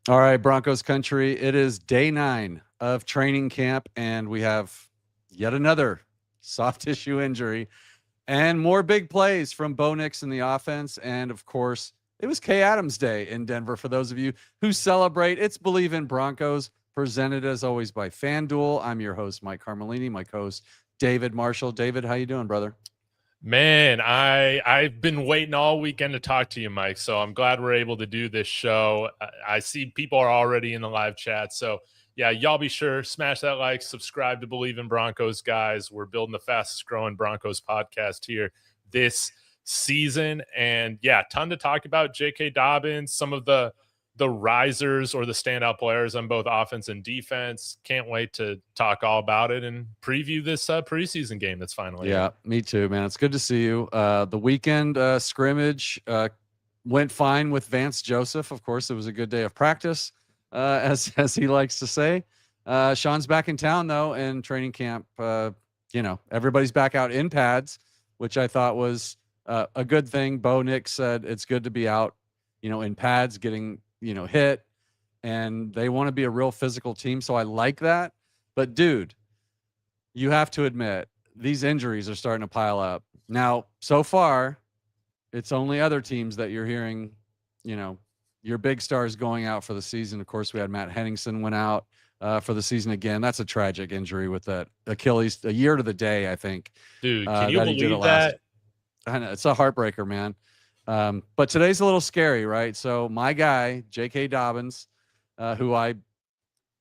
All right, Broncos country. It is day 9 of training camp, and we have yet another soft tissue injury and more big plays from Bo Nix in the offense. And of course, it was Kay Adams Day in Denver. For those of you who celebrate, it's Bleav in Broncos, presented as always by FanDuel. I'm your host, Mike Carmellini, my co-host, David Marshall. David, how you doing, brother? Man, I've been waiting all weekend to talk to you, Mike. So I'm glad we're able to do this show. I see people are already in the live chat. So yeah, y'all be sure smash that like, subscribe to Bleav in Broncos, guys. We're building the fastest growing Broncos podcast here this season, and yeah, ton to talk about. J.K. Dobbins, some of the risers or the standout players on both offense and defense. Can't wait to talk all about it and preview this preseason game that's finally here. Me too, man. It's good to see you. The weekend scrimmage went fine with Vance Joseph. Of course, it was a good day of practice, as he likes to say. Sean's back in town though, and training camp. Everybody's back out in pads, which I thought was a good thing. Bo Nix said it's good to be out, in pads, getting hit, and they want to be a real physical team. So I like that. But dude, you have to admit these injuries are starting to pile up. Now, so far, it's only other teams that you're hearing, your big stars going out for the season. Of course, we had Matt Henningsen went out for the season again. That's a tragic injury with that Achilles, a year to the day, I think. Dude, can you Bleav that? I know, it's a heartbreaker, man. But today's a little scary, right? So my guy, J.K. Dobbins, who I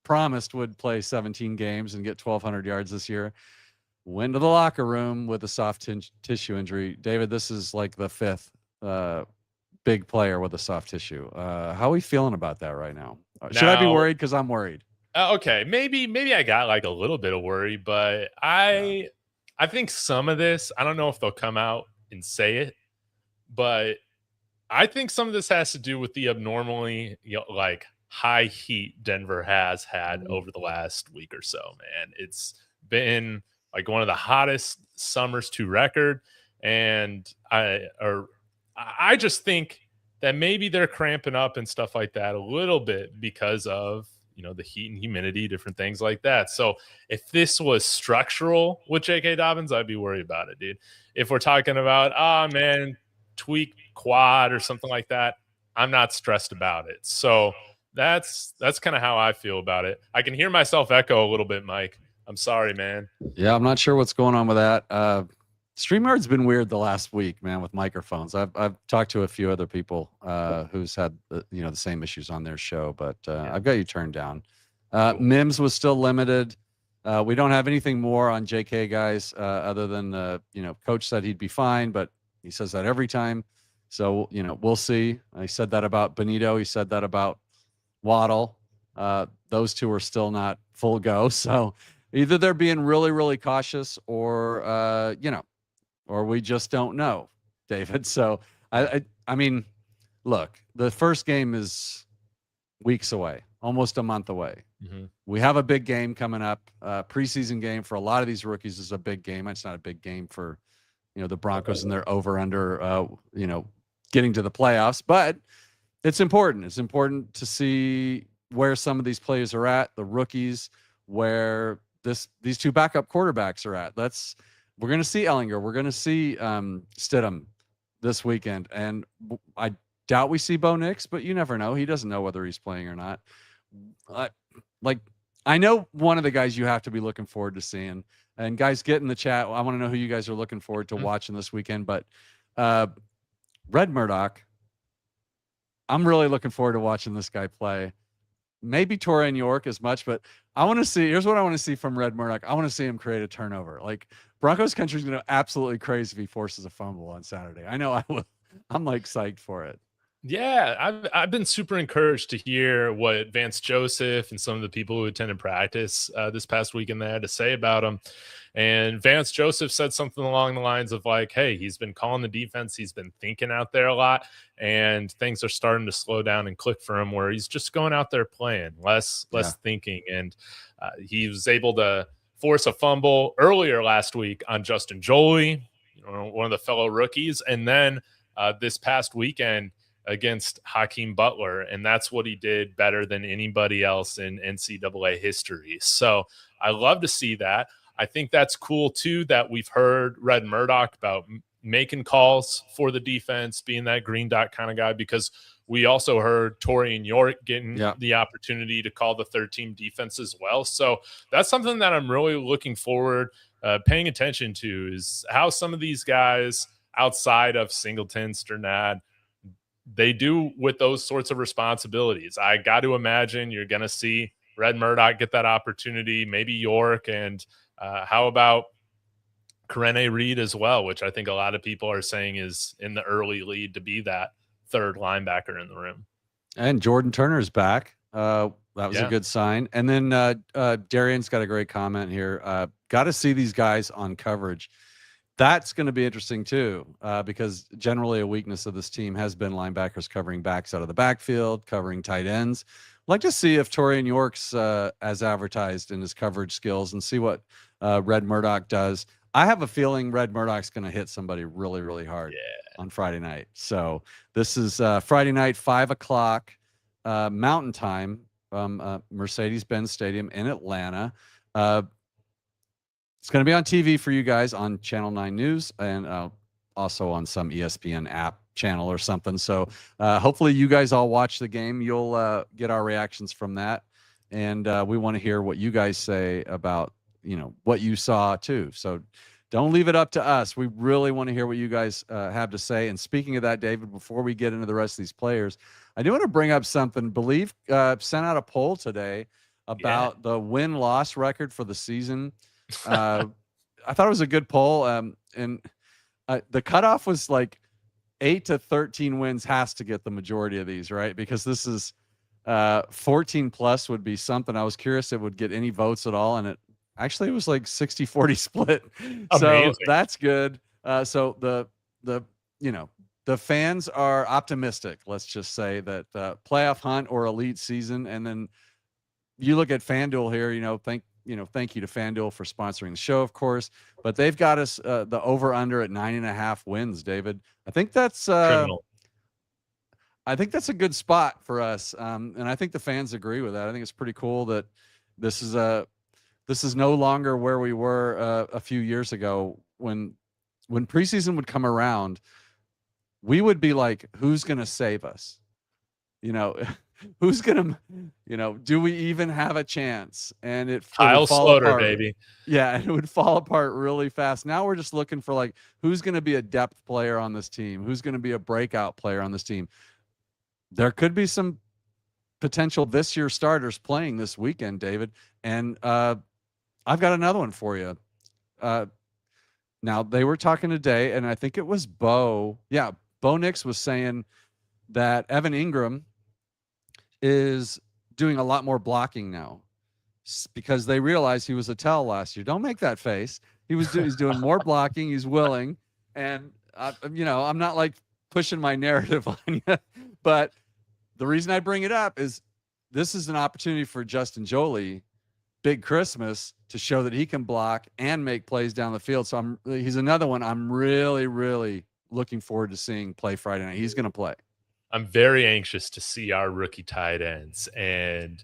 promised would play 17 games and get 1,200 yards this year, went to the locker room with a soft tissue injury. David, this is like the 5th big player with a soft tissue. How are we feeling about that right now? Should I be worried? Because I'm worried. Okay, maybe I got like a little bit of worry, but I think some of this, I don't know if they'll come out and say it, but I think some of this has to do with the abnormally like high heat Denver has had over the last week or so, man. It's been like one of the hottest summers to record, and I just think that maybe they're cramping up and stuff like that a little bit because of the heat and humidity, different things like that. So if this was structural with J.K. Dobbins, I'd be worried about it, dude. If we're talking about tweak quad or something like that, I'm not stressed about it. So that's kind of how I feel about it. I can hear myself echo a little bit, Mike. I'm sorry, man. Yeah, I'm not sure what's going on with that. StreamYard's been weird the last week, man, with microphones. I've talked to a few other people who's had the same issues on their show, but I've got you turned down. Cool. Mims was still limited. We don't have anything more on JK, guys, other than coach said he'd be fine, but he says that every time. So we'll see. I said that about Benito. He said that about Waddle. Those two are still not full go. So either they're being really, really cautious, or or we just don't know, David. So I mean, look, the first game is weeks away, almost a month away. Mm-hmm. We have a big game coming up. Preseason game for a lot of these rookies is a big game. It's not a big game for the Broncos and their over under getting to the playoffs, but it's important. It's important to see where some of these players are at, the rookies, where these two backup quarterbacks are at. We're going to see Ellinger. We're going to see Stidham this weekend. And I doubt we see Bo Nix, but you never know. He doesn't know whether he's playing or not. I know one of the guys you have to be looking forward to seeing. And guys, get in the chat. I want to know who you guys are looking forward to watching this weekend. But Red Murdoch, I'm really looking forward to watching this guy play. Maybe Torian York as much, but I want to see. Here's what I want to see from Red Murdoch. I want to see him create a turnover. Like, Broncos country is going to absolutely crazy if he forces a fumble on Saturday. I know I will. I'm like psyched for it. Yeah, I've been super encouraged to hear what Vance Joseph and some of the people who attended practice this past weekend they had to say about him. And Vance Joseph said something along the lines of like, hey, he's been calling the defense. He's been thinking out there a lot, and things are starting to slow down and click for him where he's just going out there playing, less thinking. And he was able to force a fumble earlier last week on Justin Joly, one of the fellow rookies. And then this past weekend, against Hakeem Butler, and that's what he did better than anybody else in NCAA history. So I love to see that. I think that's cool too that we've heard Red Murdoch about making calls for the defense, being that green dot kind of guy, because we also heard Torian York getting the opportunity to call the third team defense as well. So that's something that I'm really looking forward paying attention to, is how some of these guys outside of Singleton, Sternad, they do with those sorts of responsibilities. I got to imagine you're going to see Red Murdoch get that opportunity, maybe York, and how about Karene Reed as well, which I think a lot of people are saying is in the early lead to be that third linebacker in the room. And Jordan Turner's back. That was a good sign. And then Darian's got a great comment here. Got to see these guys on coverage. That's going to be interesting too, because generally a weakness of this team has been linebackers covering backs out of the backfield, covering tight ends. I'd like to see if Torian York's as advertised in his coverage skills, and see what Red Murdoch does. I have a feeling Red Murdoch's going to hit somebody really, really hard on Friday night. So this is Friday night, 5:00 Mountain Time from Mercedes-Benz Stadium in Atlanta. It's going to be on TV for you guys on Channel 9 News, and also on some ESPN app channel or something. So hopefully you guys all watch the game. You'll get our reactions from that. And we want to hear what you guys say about, what you saw too. So don't leave it up to us. We really want to hear what you guys have to say. And speaking of that, David, before we get into the rest of these players, I do want to bring up something. Bleav sent out a poll today about the win-loss record for the season. I thought it was a good poll. And the cutoff was like 8 to 13 wins has to get the majority of these, right? Because this is 14 plus would be something. I was curious if it would get any votes at all. And it was like 60-40 split. So that's good. So the fans are optimistic. Let's just say that playoff hunt or elite season. And then you look at FanDuel here, thank you to FanDuel for sponsoring the show, of course, but they've got us the over under at 9.5 wins, David. I think that's a good spot for us. And I think the fans agree with that. I think it's pretty cool that this is no longer where we were a few years ago when preseason would come around. We would be like, who's going to save us? Who's gonna, do we even have a chance? And it Kyle would fall Sloter, apart. baby. Yeah, and it would fall apart really fast. Now we're just looking for like, who's going to be a depth player on this team? Who's going to be a breakout player on this team? There could be some potential this year starters playing this weekend, David. And I've got another one for you. Now they were talking today, and I think it was Bo. Yeah, Bo Nix was saying that Evan Ingram is doing a lot more blocking now because they realized he was a tell last year. Don't make that face. He's doing more blocking. He's willing. And, I'm not like pushing my narrative on you, but the reason I bring it up is this is an opportunity for Justin Joly, Big Christmas, to show that he can block and make plays down the field. So he's another one I'm really, really looking forward to seeing play Friday night. He's going to play. I'm very anxious to see our rookie tight ends. And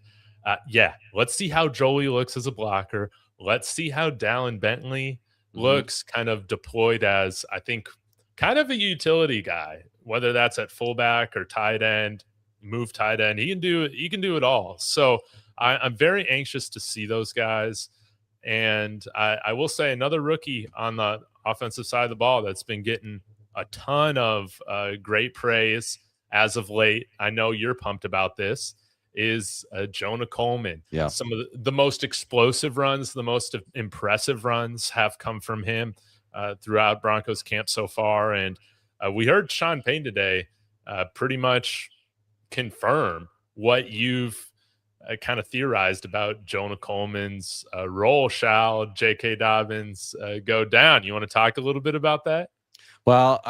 let's see how Joey looks as a blocker. Let's see how Dallin Bentley looks kind of deployed as, I think, kind of a utility guy, whether that's at fullback or tight end, move tight end. He can do it all. So I'm very anxious to see those guys. And I will say another rookie on the offensive side of the ball that's been getting a ton of great praise as of late, I know you're pumped about this, is Jonah Coleman. Yeah. Some of the most explosive runs, the most impressive runs have come from him throughout Broncos camp so far. And we heard Sean Payne today pretty much confirm what you've kind of theorized about Jonah Coleman's role. Shall J.K. Dobbins go down? You want to talk a little bit about that? Well,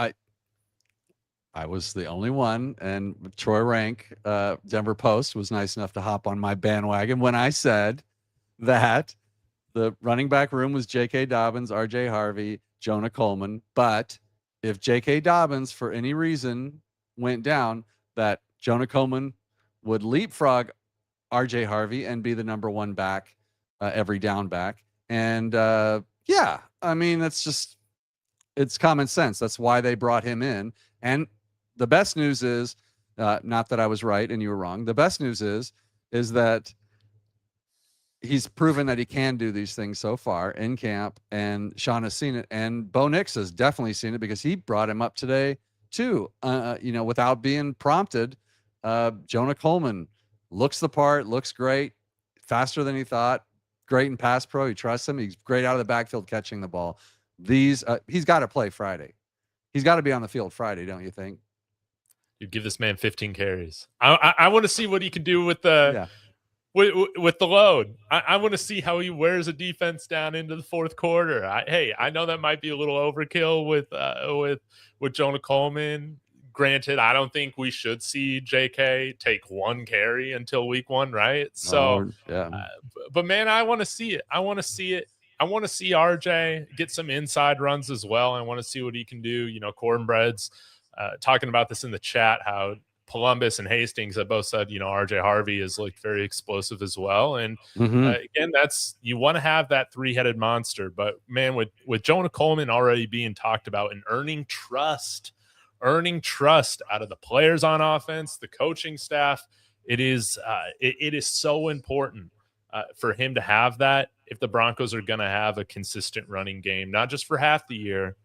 I was the only one, and Troy Rank, Denver Post, was nice enough to hop on my bandwagon when I said that the running back room was J.K. Dobbins, R.J. Harvey, Jonah Coleman. But if J.K. Dobbins, for any reason, went down, that Jonah Coleman would leapfrog RJ Harvey and be the number one back, every down back. And yeah, I mean, it's common sense. That's why they brought him in. And the best news is, not that I was right and you were wrong. The best news is that he's proven that he can do these things so far in camp, and Sean has seen it, and Bo Nix has definitely seen it because he brought him up today too. Without being prompted. Jonah Coleman looks the part, looks great, faster than he thought, great in pass pro. He trusts him. He's great out of the backfield catching the ball. He's got to play Friday. He's got to be on the field Friday, don't you think? You give this man 15 carries. I want to see what he can do with the with the load. I want to see how he wears a defense down into the fourth quarter. I know that might be a little overkill with Jonah Coleman. Granted, I don't think we should see JK take one carry until week 1, right? So, but man, I want to see it. I want to see it. I want to see RJ get some inside runs as well. I want to see what he can do. Cornbread's talking about this in the chat, how Columbus and Hastings have both said, RJ Harvey is like very explosive as well. And again, you want to have that 3-headed monster. But man, with Jonah Coleman already being talked about and earning trust out of the players on offense, the coaching staff, it is so important for him to have that if the Broncos are going to have a consistent running game, not just for half the year,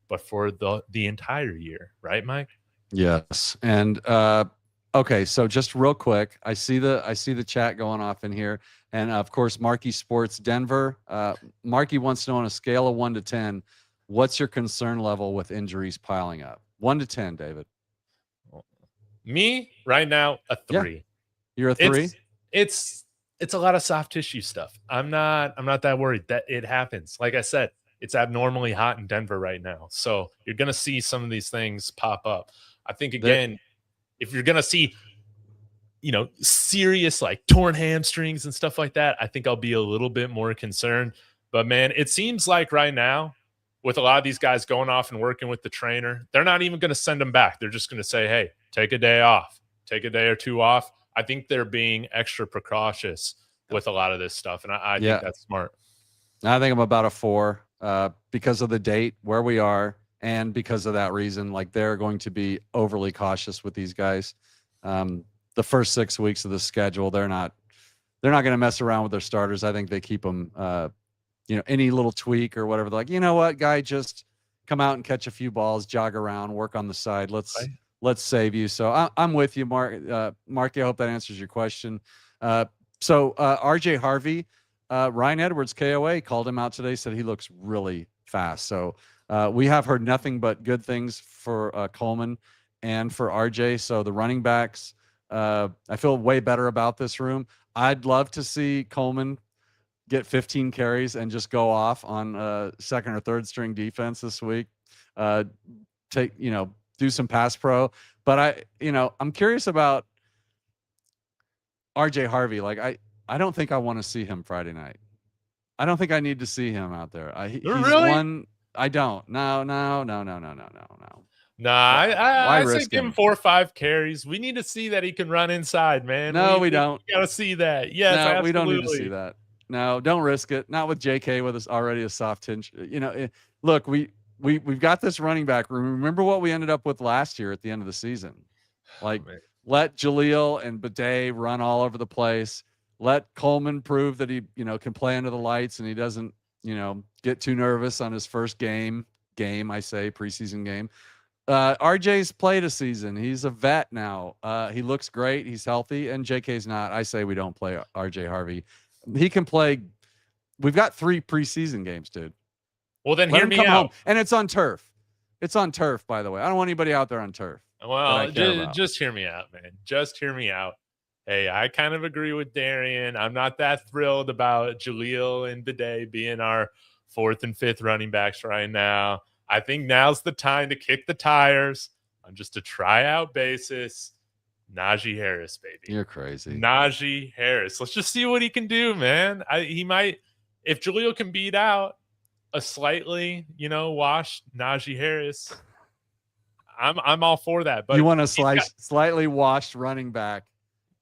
but for the entire year. Right, Mike? Yes. And okay, so just real quick, I see the chat going off in here, and of course Marky Sports Denver. Marky wants to know, on a scale of 1 to 10, what's your concern level with injuries piling up? 1 to 10, David. Me right now, a 3. Yeah. You're a 3? It's a lot of soft tissue stuff. I'm not that worried that it happens. Like I said, it's abnormally hot in Denver right now. So you're going to see some of these things pop up. I think, again, if you're going to see, serious like torn hamstrings and stuff like that, I think I'll be a little bit more concerned. But man, it seems like right now, with a lot of these guys going off and working with the trainer, they're not even going to send them back. They're just going to say, hey, take a day off, take a day or two off. I think they're being extra precautious with a lot of this stuff. And I think that's smart. I think I'm about a 4 because of the date, where we are, and because of that reason. Like, they're going to be overly cautious with these guys. The first 6 weeks of the schedule, they're not going to mess around with their starters. I think they keep them, any little tweak or whatever. They're like, you know what, guy, just come out and catch a few balls, jog around, work on the side. Let's save you. So I'm with you, Mark. Marky, I hope that answers your question. So RJ Harvey, Ryan Edwards, KOA, called him out today, said he looks really fast. So we have heard nothing but good things for Coleman and for RJ. So the running backs, I feel way better about this room. I'd love to see Coleman get 15 carries and just go off on second or third string defense this week. Do some pass pro. But I'm curious about RJ Harvey. Like, I don't think I want to see him Friday night. I don't think I need to see him out there. He's really? I don't. No. I say give him 4 or 5 carries. We need to see that he can run inside, man. No, we don't. We got to see that. Yes, no, absolutely. We don't need to see that. No, don't risk it. Not with JK with us already a soft hinge. Look, we've got this running back room. Remember what we ended up with last year at the end of the season? Like, let Jaleel and Bidet run all over the place. Let Coleman prove that he, can play under the lights and he doesn't, get too nervous on his first preseason game. RJ's played a season. He's a vet now. He looks great. He's healthy, and JK's not. I say we don't play RJ Harvey. He can play. We've got 3 preseason games, dude. Well, then hear me out. Home. And it's on turf. It's on turf, by the way. I don't want anybody out there on turf. Well, just hear me out, man. Just hear me out. Hey, I kind of agree with Darian. I'm not that thrilled about Jaleel and Bidet being our 4th and 5th running backs right now. I think now's the time to kick the tires on just a tryout basis. Najee Harris, baby. You're crazy. Najee Harris. Let's just see what he can do, man. He might, if Jaleel can beat out a slightly, washed Najee Harris, I'm all for that. But you want a slightly washed running back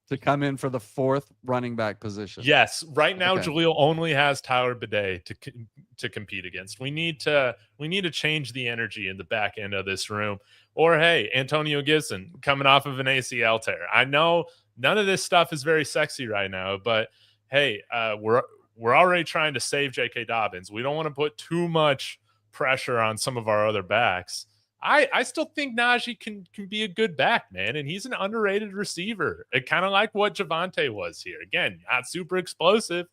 to come in for the fourth running back position. Yes, right now Okay. Jaleel only has Tyler Bidet to compete against. We need to change the energy in the back end of this room. Or hey, Antonio Gibson coming off of an ACL tear. I know none of this stuff is very sexy right now, but hey, we're already trying to save J.K. Dobbins. We don't want to put too much pressure on some of our other backs. I still think Najee can be a good back, man, and he's an underrated receiver. Kind of like what Javonte was here. Again, not super explosive,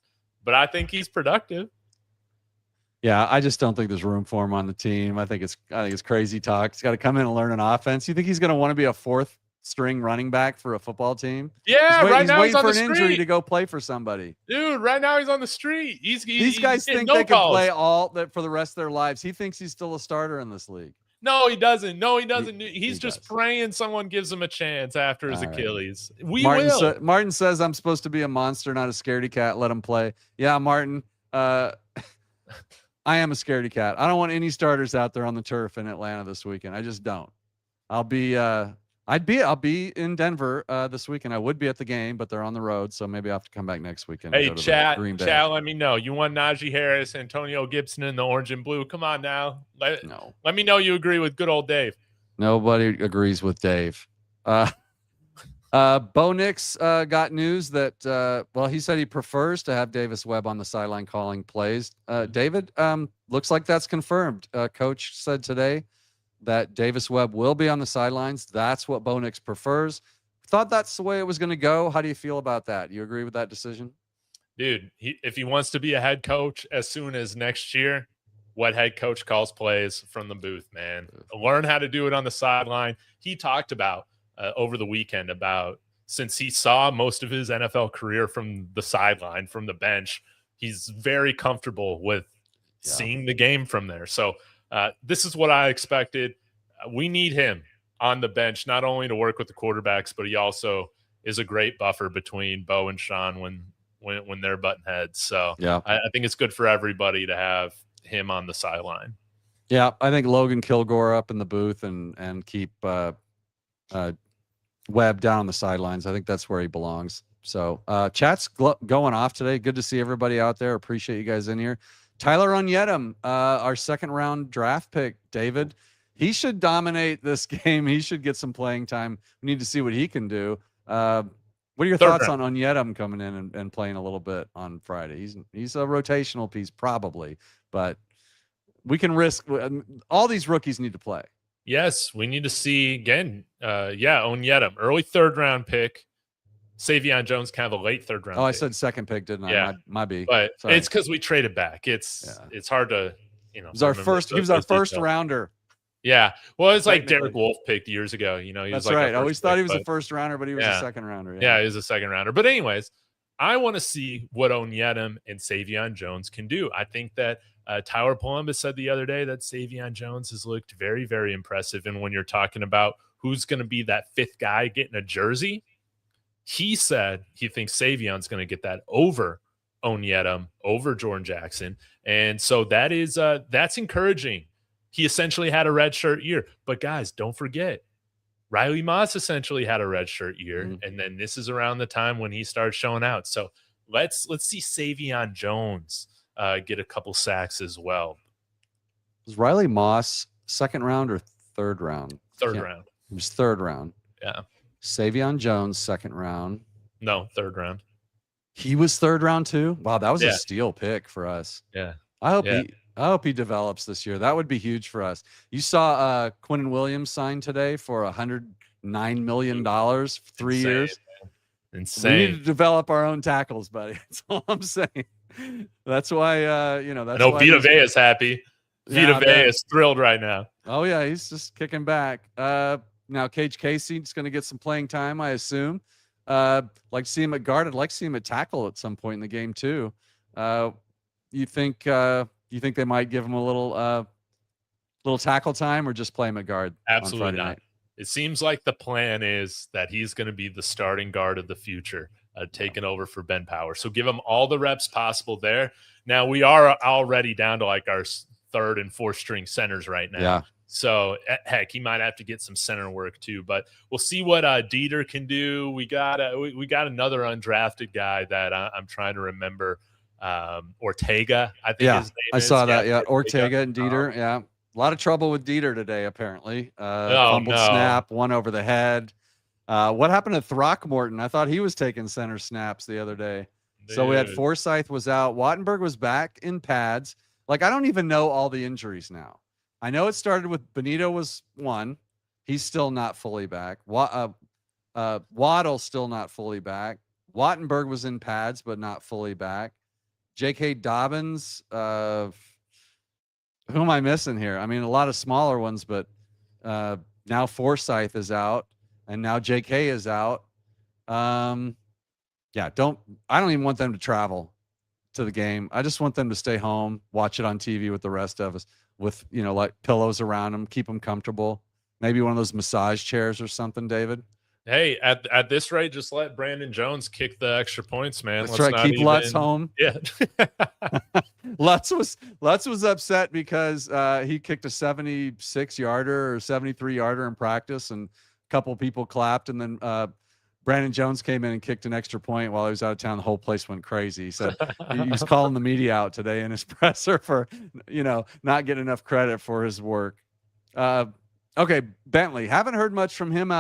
but I think he's productive. Yeah, I just don't think there's room for him on the team. I think it's crazy talk. He's got to come in and learn an offense. You think he's going to want to be a fourth string running back for a football team? Yeah, he's waiting for an injury to go play for somebody. Dude, right now he's on the street. These guys think they can play for the rest of their lives. He thinks he's still a starter in this league. No, he doesn't. He's just praying someone gives him a chance after his Achilles. Right. Martin says I'm supposed to be a monster, not a scaredy cat. Let him play. Yeah, Martin. I am a scaredy cat. I don't want any starters out there on the turf in Atlanta this weekend. I just don't. I'll be in Denver this weekend. I would be at the game, but they're on the road, so maybe I'll have to come back next weekend. Hey, chat, let me know. You want Najee Harris, Antonio Gibson in the orange and blue? Come on now. Let me know you agree with good old Dave. Nobody agrees with Dave. Bo Nix got news that he said he prefers to have Davis Webb on the sideline calling plays. David, looks like that's confirmed. Coach said today that Davis Webb will be on the sidelines. That's what Bo Nix prefers. Thought that's the way it was going to go. How do you feel about that? You agree with that decision? Dude, if he wants to be a head coach as soon as next year, what head coach calls plays from the booth, man? Learn how to do it on the sideline. He talked about over the weekend about since he saw most of his NFL career from the sideline, from the bench, he's very comfortable with seeing the game from there. So this is what I expected. We need him on the bench, not only to work with the quarterbacks, but he also is a great buffer between Bo and Sean when they're button heads. So I think it's good for everybody to have him on the sideline. Yeah, I think Logan Kilgore up in the booth and keep Webb down on the sidelines. I think that's where he belongs. So chat's going off today. Good to see everybody out there. Appreciate you guys in here. Tyler Onyedem, our second round draft pick, David. He should dominate this game. He should get some playing time. We need to see what he can do. What are your thoughts on Onyedem coming in and playing a little bit on Friday? He's a rotational piece probably, but we can risk. All these rookies need to play. Yes, we need to see again. Onyedem, early third round pick. Savion Jones kind of a late third round. I said second pick, didn't I? Yeah, my B. But it's because we traded back. It's hard to He was our first. He was our first rounder. Yeah, well, it's like Derek Wolfe picked years ago. He was that's like right. I always thought he was a first rounder, but he was a second rounder. Yeah, he was a second rounder. But anyways, I want to see what Onyedem and Savion Jones can do. I think that Tyler Columbus said the other day that Savion Jones has looked very, very impressive. And when you're talking about who's going to be that fifth guy getting a jersey, he said he thinks Savion's going to get that over Onyedem, over Jordan Jackson. And so that is that's encouraging. He essentially had a redshirt year. But guys, don't forget, Riley Moss essentially had a redshirt year. Mm-hmm. And then this is around the time when he started showing out. So let's see Savion Jones get a couple sacks as well. Was Riley Moss second round or third round? Third round. It was third round. Yeah. Savion Jones, second round. No, third round. He was third round too? Wow, that was a steal pick for us. Yeah. I hope he develops this year. That would be huge for us. You saw Quinnen Williams sign today for $109 million, 3 years. Insane. We need to develop our own tackles, buddy. That's all I'm saying. That's why that's why Vita Vea is happy. Vita Vea is thrilled right now. Oh yeah, he's just kicking back. Now Cage Casey is going to get some playing time, I assume. Like to see him at guard. I'd like to see him at tackle at some point in the game too. You think they might give him a little tackle time, or just play him at guard? Absolutely not. It seems like the plan is that he's going to be the starting guard of the future, taking over for Ben Power. So give him all the reps possible there. Now we are already down to like our third and fourth string centers right now. Yeah. So heck, he might have to get some center work too. But we'll see what Dieter can do. We got another undrafted guy that I'm trying to remember. Ortega, I think his name I is. saw that. Yeah, Ortega and Dieter. Yeah, a lot of trouble with Dieter today. Apparently, fumbled snap, one over the head. What happened to Throckmorton? I thought he was taking center snaps the other day. Dude. So we had Forsyth was out. Wattenberg was back in pads. Like, I don't even know all the injuries now. I know it started with Benito was one. He's still not fully back. Waddle still not fully back. Wattenberg was in pads, but not fully back. J.K. Dobbins, who am I missing here? I mean, a lot of smaller ones, but now Forsyth is out, and now J.K. is out. I don't even want them to travel to the game. I just want them to stay home, watch it on TV with the rest of us, with like pillows around them, keep them comfortable. Maybe one of those massage chairs or something, David. Hey, at this rate, just let Brandon Jones kick the extra points, man. That's right. Keep Lutz home. Yeah. Lutz was upset because he kicked a 76-yarder or 73-yarder in practice, and a couple people clapped, and then Brandon Jones came in and kicked an extra point while he was out of town. The whole place went crazy. He said he was calling the media out today in his presser for, not getting enough credit for his work. Okay, Bentley. Haven't heard much from him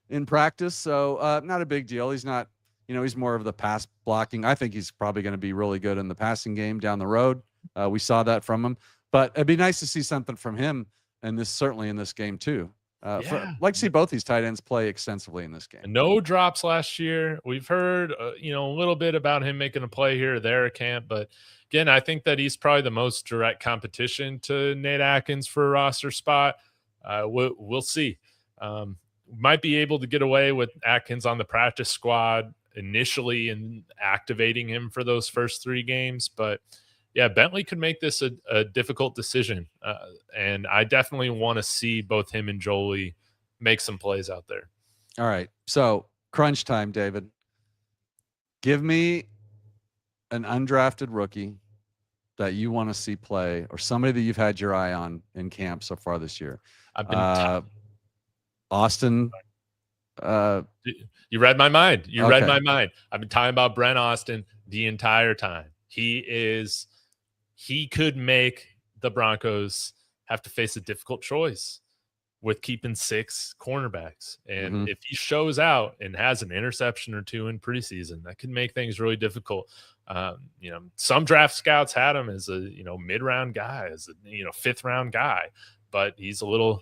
in practice, so not a big deal. He's not, he's more of the pass blocking. I think he's probably going to be really good in the passing game down the road. We saw that from him, but it'd be nice to see something from him, and certainly in this game too. Like to see both these tight ends play extensively in this game. No drops last year. We've heard, a little bit about him making a play here or there at camp, but again, I think that he's probably the most direct competition to Nate Atkins for a roster spot. We'll see. Might be able to get away with Atkins on the practice squad initially and activating him for those first 3 games, but yeah, Bentley could make this a difficult decision. And I definitely want to see both him and Jolie make some plays out there. All right. So crunch time, David. Give me an undrafted rookie that you want to see play, or somebody that you've had your eye on in camp so far this year. I've been Austin. You read my mind. Read my mind. I've been talking about Brent Austin the entire time. He could make the Broncos have to face a difficult choice with keeping 6 cornerbacks. And if he shows out and has an interception or 2 in preseason, that could make things really difficult. Some draft scouts had him as a, mid-round guy, as a, 5th round guy, but he's a little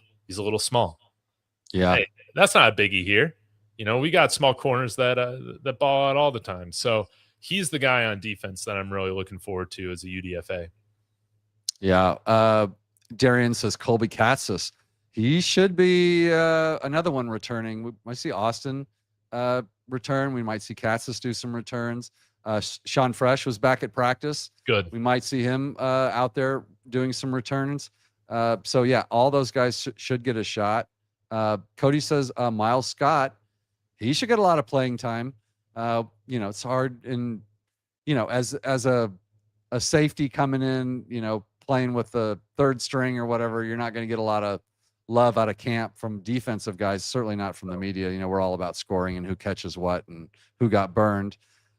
small. Yeah. Hey, that's not a biggie here. We got small corners that ball out all the time. So he's the guy on defense that I'm really looking forward to as a UDFA. Yeah. Darian says Colby Katzis. He should be another one returning. We might see Austin return. We might see Katzis do some returns. Sean Fresh was back at practice. Good. We might see him out there doing some returns. So, yeah, all those guys should get a shot. Cody says Miles Scott, he should get a lot of playing time. It's hard in, as a safety coming in, playing with the 3rd string or whatever, you're not going to get a lot of love out of camp from defensive guys, certainly not from the media. We're all about scoring and who catches what and who got burned.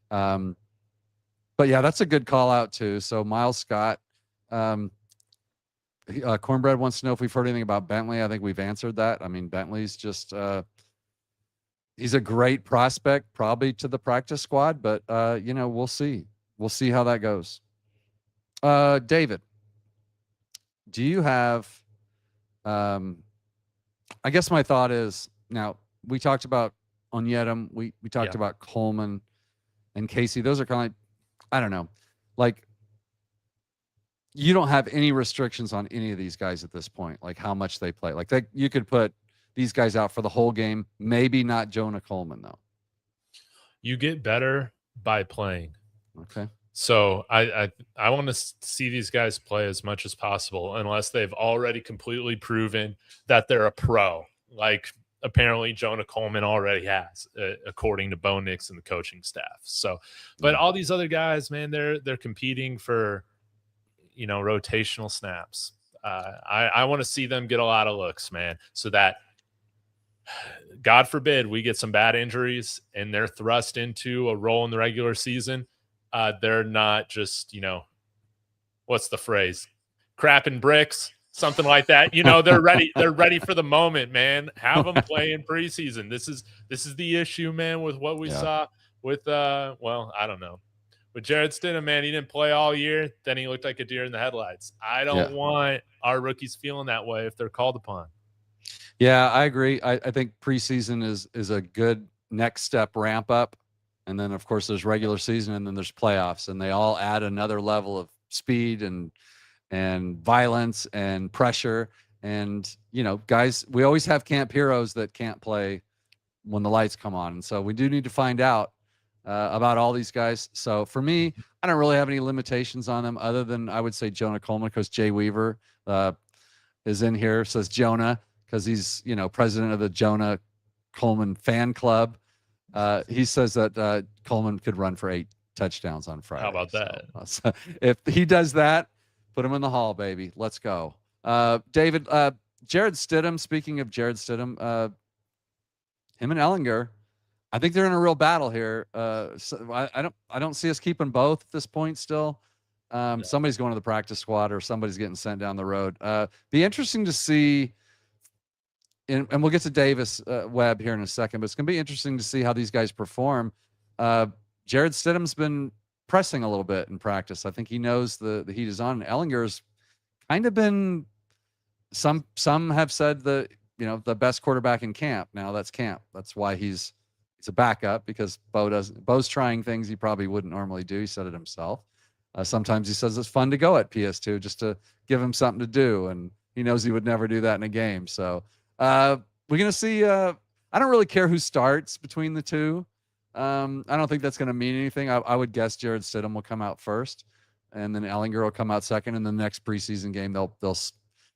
But yeah, that's a good call out too. So Miles Scott, Cornbread wants to know if we've heard anything about Bentley. I think we've answered that. I mean, Bentley's just, he's a great prospect, probably to the practice squad, but we'll see. We'll see how that goes. David, do you have, I guess my thought is, now we talked about Onyedem, we talked about Coleman and Casey. Those are kind of like, I don't know, like, you don't have any restrictions on any of these guys at this point, like how much they play. Like you could put these guys out for the whole game, maybe not Jonah Coleman though. You get better by playing. Okay. So I want to see these guys play as much as possible, unless they've already completely proven that they're a pro, like apparently Jonah Coleman already has, according to Bo Nix and the coaching staff. So, but all these other guys, man, they're competing for, rotational snaps. I want to see them get a lot of looks, man, so that, God forbid, we get some bad injuries and they're thrust into a role in the regular season. They're not just, what's the phrase? Crapping bricks, something like that. They're ready. They're ready for the moment, man. Have them play in preseason. This is the issue, man, with what we saw with, I don't know. With Jarrett Stidham, man, he didn't play all year. Then he looked like a deer in the headlights. I don't want our rookies feeling that way if they're called upon. Yeah, I agree. I think preseason is a good next step ramp up. And then, of course, there's regular season and then there's playoffs. And they all add another level of speed and violence and pressure. And, guys, we always have camp heroes that can't play when the lights come on. And so we do need to find out about all these guys. So for me, I don't really have any limitations on them other than I would say Jonah Coleman, because Jay Weaver is in here, says Jonah, because he's, president of the Jonah Coleman fan club. He says that Coleman could run for 8 touchdowns on Friday. How about that? So if he does that, put him in the hall, baby. Let's go. David, Jarrett Stidham, speaking of Jarrett Stidham, him and Ellinger, I think they're in a real battle here. So I don't see us keeping both at this point still. Somebody's going to the practice squad or somebody's getting sent down the road. Be interesting to see, and we'll get to Davis Webb here in a second, but it's going to be interesting to see how these guys perform. Jarrett Stidham's been pressing a little bit in practice. I think he knows the heat is on. Ellinger's kind of been, some have said the best quarterback in camp. Now that's camp. That's why he's a backup, because Bo's trying things he probably wouldn't normally do. He said it himself. Sometimes he says it's fun to go at PS2 just to give him something to do. And he knows he would never do that in a game. So we're going to see, I don't really care who starts between the two. I don't think that's going to mean anything. I would guess Jarrett Stidham will come out first, and then Ellinger will come out second. In the next preseason game, they'll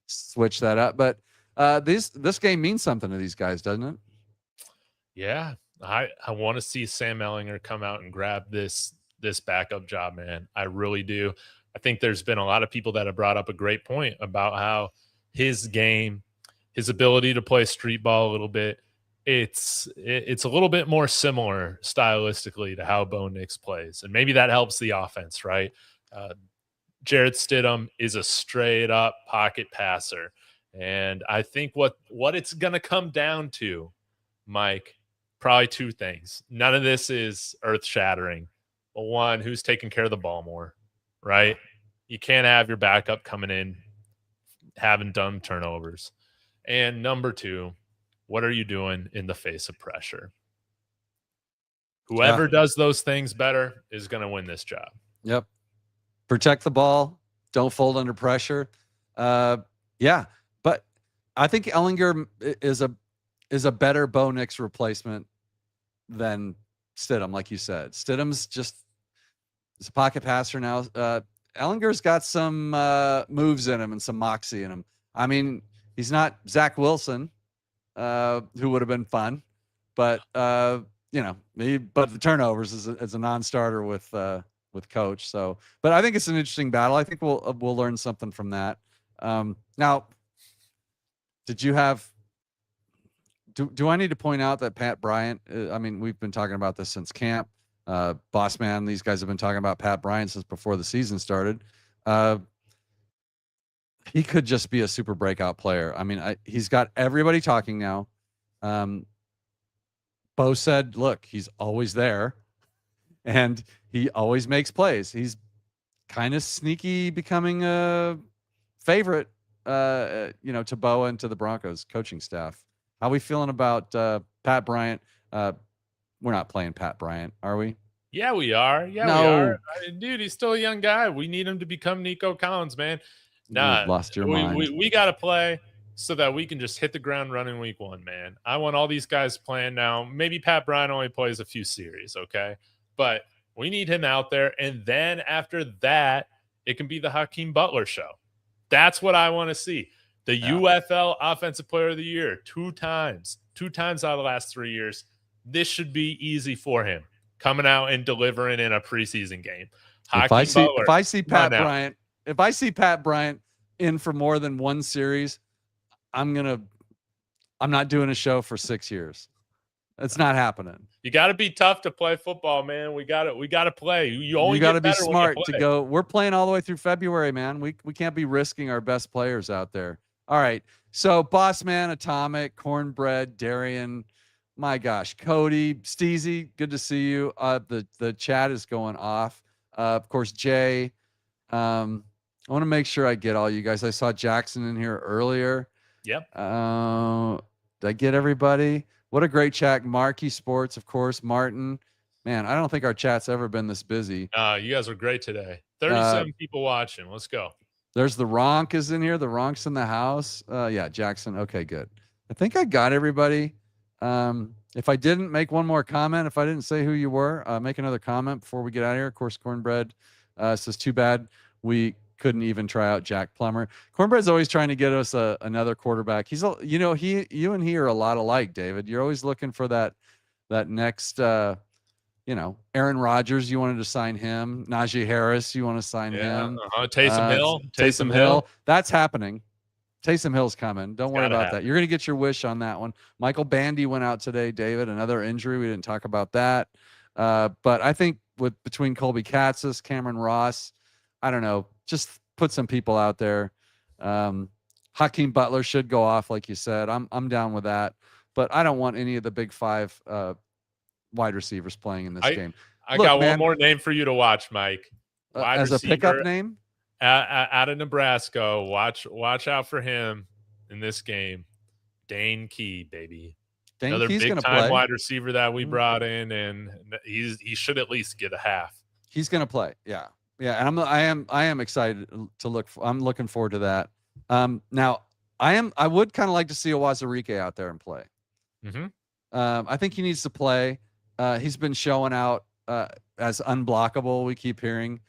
switch that up. But this game means something to these guys, doesn't it? Yeah, I want to see Sam Ellinger come out and grab this backup job, man. I really do. I think there's been a lot of people that have brought up a great point about how his game, his ability to play street ball a little bit, it's a little bit more similar stylistically to how Bo Nix plays. And maybe that helps the offense, right? Jarrett Stidham is a straight up pocket passer. And I think what it's going to come down to, Mike, probably 2 things. None of this is earth shattering. But one, who's taking care of the ball more, right? You can't have your backup coming in having done turnovers. And number 2, what are you doing in the face of pressure? Whoever does those things better is going to win this job. Yep. Protect the ball. Don't fold under pressure. Yeah. But I think Ellinger is a better Bo Nix replacement than Stidham, like you said. Stidham's he's a pocket passer now. Ellinger's got some moves in him and some moxie in him. I mean, he's not Zach Wilson, who would have been fun, but but the turnovers is a non-starter with coach. So, but I think it's an interesting battle. I think we'll learn something from that. Now, did you have? Do I need to point out that Pat Bryant? I mean, we've been talking about this since camp. Boss Man, these guys have been talking about Pat Bryant since before the season started. He could just be a super breakout player. I mean, he's got everybody talking now. Bo said, look, he's always there and he always makes plays. He's kind of sneaky becoming a favorite, to Bo and to the Broncos coaching staff. How are we feeling about Pat Bryant? We're not playing Pat Bryant, are we? Yeah, we are. Yeah, no. We are. Dude, he's still a young guy. We need him to become Nico Collins, man. Nah, you've lost your mind. We got to play so that we can just hit the ground running week 1, man. I want all these guys playing now. Maybe Pat Bryant only plays a few series, okay? But we need him out there. And then after that, it can be the Hakeem Butler show. That's what I want to see. The UFL Offensive Player of the Year 2 times out of the last 3 years. This should be easy for him, coming out and delivering in a preseason game. If I see Pat Bryant in for more than one series, I'm not doing a show for 6 years. It's not happening. You got to be tough to play football, man. We got to play. You only got to get be better smart when you to play. go. We're playing all the way through February, man. We can't be risking our best players out there. All right. So Boss Man, Atomic, Cornbread, Darian, my gosh, Cody, Steezy, good to see you. The chat is going off. Of course, Jay. I want to make sure I get all you guys. I saw Jackson in here earlier. Yep. Did I get everybody? What a great chat. Marquee Sports, of course. Martin. Man, I don't think our chat's ever been this busy. You guys were great today. 37 people watching. Let's go. There's the Ronk is in here. The Ronk's in the house. Yeah, Jackson. Okay, good. I think I got everybody. If I didn't, make one more comment. If I didn't say who you were, make another comment before we get out of here. Of course, Cornbread says, too bad we couldn't even try out Jack Plummer. Cornbread's always trying to get us another quarterback. He's, you and he are a lot alike, David. You're always looking for that next, Aaron Rodgers, you wanted to sign him. Najee Harris, you want to sign him. Taysom Hill. That's happening. Taysom Hill's coming. Don't worry about happen. that. You're going to get your wish on that one. Michael Bandy went out today, David. Another injury. We didn't talk about that. But I think between Colby Katzis, Cameron Ross, I don't know, just put some people out there. Hakeem Butler should go off, like you said. I'm down with that. But I don't want any of the big five wide receivers playing in this game. I got one more name for you to watch, Mike. As receiver, a pickup name? Out of Nebraska. Watch out for him in this game. Dane Key, baby. Another big-time wide receiver that we brought in, and he should at least get a half. He's going to play, yeah. Yeah, and I am excited to look. I'm looking forward to that. Now, I would kind of like to see Owazurike out there and play. Mm-hmm. I think he needs to play. He's been showing out as unblockable. We keep hearing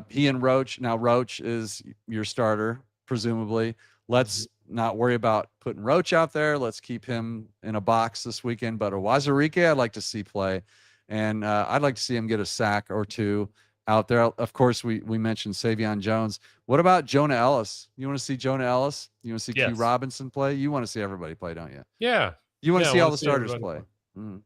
he and Roach. Now Roach is your starter, presumably. Let's not worry about putting Roach out there. Let's keep him in a box this weekend. But Owazurike, I'd like to see play, and I'd like to see him get a sack or two out there. Of course, we mentioned Savion Jones. What about Jonah Ellis? You want to see Jonah Ellis? You want to see Q Robinson play? You want to see everybody play, don't you? Yeah. You want to see all the starters play?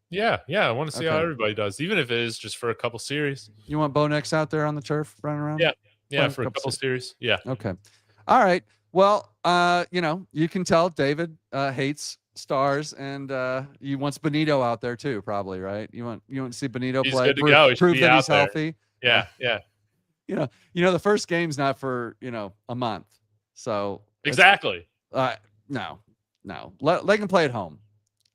Yeah. I want to see how everybody does, even if it is just for a couple series. You want Bo Nix out there on the turf running around? Yeah, for a couple series. Yeah. Okay. All right. Well, you can tell David hates stars, and he wants Benito out there too, probably, right? You want to see Benito play, good to go. prove that he's healthy. Yeah. The first game's not for a month, so exactly. No. They can play at home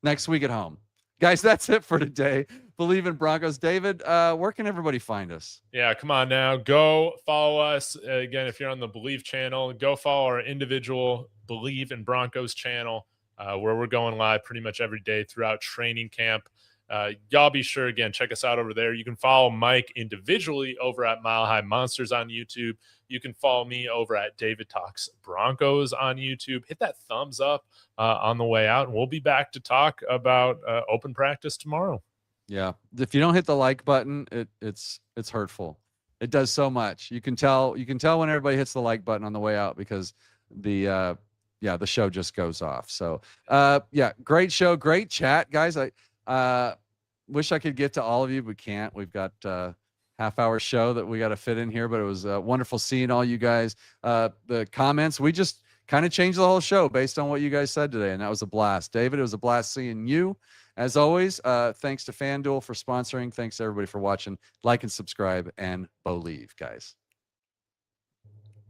next week at home, guys. That's it for today. Bleav in Broncos. David, where can everybody find us? Yeah, come on now. Go follow us. Again, if you're on the Bleav channel, go follow our individual Bleav in Broncos channel, where we're going live pretty much every day throughout training camp. Y'all be sure, again, check us out over there. You can follow Mike individually over at Mile High Monsters on YouTube. You can follow me over at David Talks Broncos on YouTube. Hit that thumbs up on the way out, and we'll be back to talk about open practice tomorrow. Yeah. If you don't hit the like button, it's hurtful. It does so much. You can tell when everybody hits the like button on the way out, because the show just goes off. So great show, great chat, guys. I wish I could get to all of you, but can't. We've got half-hour show that we got to fit in here, but it was wonderful seeing all you guys. The comments, we just kind of changed the whole show based on what you guys said today, and that was a blast. David, it was a blast seeing you. As always, thanks to FanDuel for sponsoring. Thanks to everybody for watching. Like and subscribe, and Bleav, guys.